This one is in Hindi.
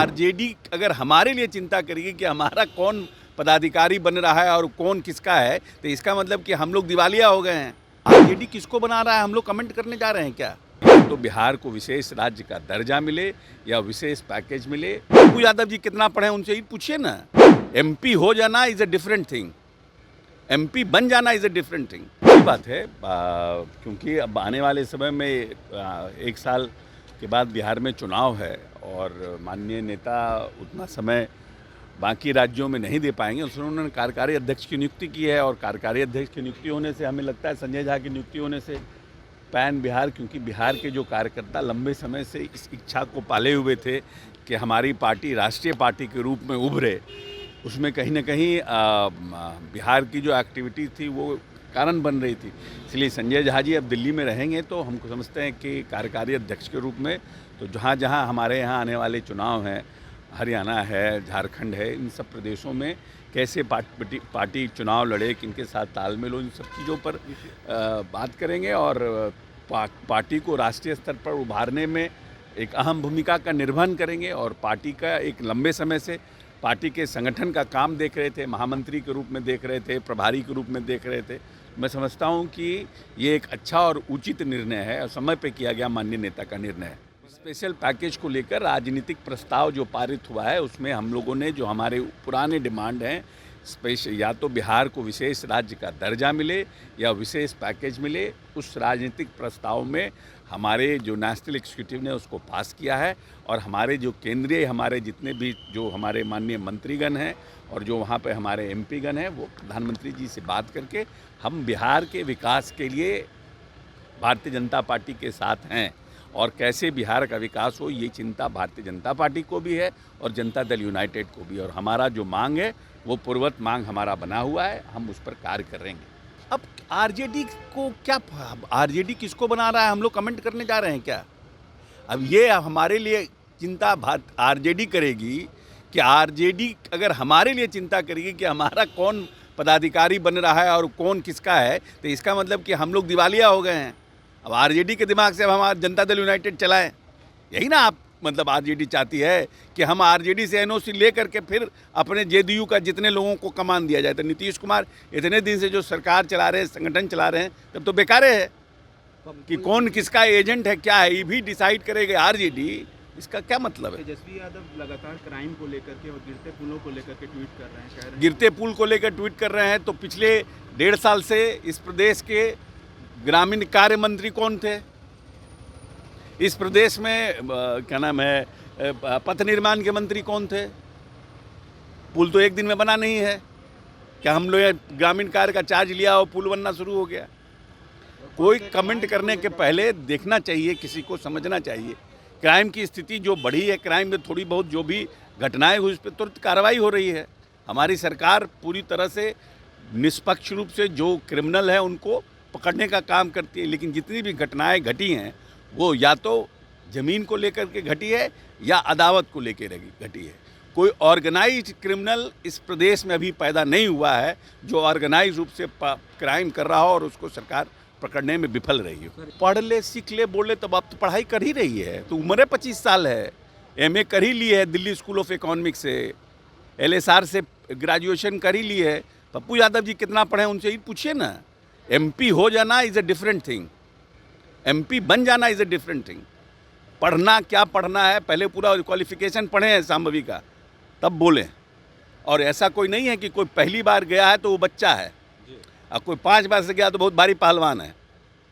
आरजेडी अगर हमारे लिए चिंता करेगी कि हमारा कौन पदाधिकारी बन रहा है और कौन किसका है, तो इसका मतलब कि हम लोग दिवालिया हो गए हैं। आरजेडी किसको बना रहा है, हम लोग कमेंट करने जा रहे हैं क्या? तो बिहार को विशेष राज्य का दर्जा मिले या विशेष पैकेज मिले। पप्पू यादव जी कितना पढ़े उनसे ही पूछिए ना। एमपी हो जाना is a different thing, MP बन जाना इज़ अ डिफरेंट थिंग। ये बात है क्योंकि अब आने वाले समय में 1 साल के बाद बिहार में चुनाव है और माननीय नेता उतना समय बाकी राज्यों में नहीं दे पाएंगे। उसने उन्होंने कार्यकारी अध्यक्ष की नियुक्ति की है और कार्यकारी अध्यक्ष की नियुक्ति होने से हमें लगता है संजय झा की नियुक्ति होने से पैन बिहार, क्योंकि बिहार के जो कार्यकर्ता लंबे समय से इस इच्छा को पाले हुए थे कि हमारी पार्टी राष्ट्रीय पार्टी के रूप में उभरे, उसमें कहीं ना कहीं बिहार की जो एक्टिविटी थी वो कारण बन रही थी। इसलिए संजय झा जी अब दिल्ली में रहेंगे तो हमको समझते हैं कि कार्यकारी अध्यक्ष के रूप में तो जहाँ जहाँ हमारे यहाँ आने वाले चुनाव हैं, हरियाणा है, झारखंड है, इन सब प्रदेशों में कैसे पार्टी चुनाव लड़े, किनके साथ तालमेल हो, इन सब चीज़ों पर बात करेंगे और पार्टी को राष्ट्रीय स्तर पर उभारने में एक अहम भूमिका का निर्वहन करेंगे। और पार्टी का एक लंबे समय से पार्टी के संगठन का काम देख रहे थे, महामंत्री के रूप में देख रहे थे, प्रभारी के रूप में देख रहे थे। मैं समझता हूं कि ये एक अच्छा और उचित निर्णय है और समय पे किया गया माननीय नेता का निर्णय है। स्पेशल पैकेज को लेकर राजनीतिक प्रस्ताव जो पारित हुआ है उसमें हम लोगों ने जो हमारे पुराने डिमांड हैं, स्पेशल या तो बिहार को विशेष राज्य का दर्जा मिले या विशेष पैकेज मिले, उस राजनीतिक प्रस्ताव में हमारे जो नेशनल एग्जीक्यूटिव ने उसको पास किया है और हमारे जो केंद्रीय हमारे जितने भी जो हमारे माननीय मंत्रीगण हैं और जो वहाँ पे हमारे एमपी गण हैं वो प्रधानमंत्री जी से बात करके हम बिहार के विकास के लिए भारतीय जनता पार्टी के साथ हैं और कैसे बिहार का विकास हो, ये चिंता भारतीय जनता पार्टी को भी है और जनता दल यूनाइटेड को भी। और हमारा जो मांग है वो पूर्ववत मांग हमारा बना हुआ है, हम उस पर कार्य करेंगे। अब आरजेडी को क्या, आरजेडी किसको बना रहा है, हम लोग कमेंट करने जा रहे हैं क्या? अब ये हमारे लिए चिंता आरजेडी करेगी कि आरजेडी अगर हमारे लिए चिंता करेगी कि हमारा कौन पदाधिकारी बन रहा है और कौन किसका है, तो इसका मतलब कि हम लोग दिवालिया हो गए हैं। अब आरजेडी के दिमाग से अब हमारा जनता दल यूनाइटेड चलाएं, यही ना आप मतलब आरजेडी चाहती है कि हम आरजेडी से एनओसी ले करके फिर अपने जेडीयू का जितने लोगों को कमान दिया जाए। तो नीतीश कुमार इतने दिन से जो सरकार चला रहे हैं, संगठन चला रहे हैं, तब तो बेकार है कि कौन किसका एजेंट है, क्या है, ये भी डिसाइड करेगा आरजेडी। इसका क्या मतलब है? तेजस्वी यादव लगातार क्राइम को लेकर के और गिरते पुलों को लेकर के ट्वीट कर रहे हैं, कह रहे हैं गिरते पुल को लेकर ट्वीट कर रहे हैं। तो पिछले 1.5 साल से इस प्रदेश के ग्रामीण कार्य मंत्री कौन थे? इस प्रदेश में क्या नाम है, पथ निर्माण के मंत्री कौन थे? पुल तो एक दिन में बना नहीं है। क्या हम लोग ग्रामीण कार्य का चार्ज लिया और पुल बनना शुरू हो गया? कोई कमेंट करने के पहले देखना चाहिए, किसी को समझना चाहिए। क्राइम की स्थिति जो बढ़ी है, क्राइम में थोड़ी बहुत जो भी घटनाएं हुई उस पर तुरंत कार्रवाई हो रही है। हमारी सरकार पूरी तरह से निष्पक्ष रूप से जो क्रिमिनल है उनको पकड़ने का काम करती है। लेकिन जितनी भी घटनाएं घटी हैं वो या तो ज़मीन को लेकर के घटी है या अदावत को लेकर घटी है। कोई ऑर्गेनाइज्ड क्रिमिनल इस प्रदेश में अभी पैदा नहीं हुआ है जो ऑर्गेनाइज रूप से क्राइम कर रहा हो और उसको सरकार पकड़ने में विफल रही हो। पढ़ ले, सीख ले, बोल ले, तब आप तो पढ़ाई कर ही रही है। तो उम्र 25 साल है, एमए कर ही ली है दिल्ली स्कूल ऑफ इकोनॉमिक्स से, एलएसआर से ग्रेजुएशन कर ही ली है। पप्पू यादव जी कितना पढ़े उनसे ही पूछिए ना। एमपी हो जाना is a different thing, MP बन जाना इज़ अ डिफरेंट थिंग। पढ़ना क्या पढ़ना है, पहले पूरा क्वालिफिकेशन पढ़े हैं संभवी का, तब बोलें। और ऐसा कोई नहीं है कि कोई पहली बार गया है तो वो बच्चा है और कोई 5 बार से गया तो बहुत भारी पहलवान है।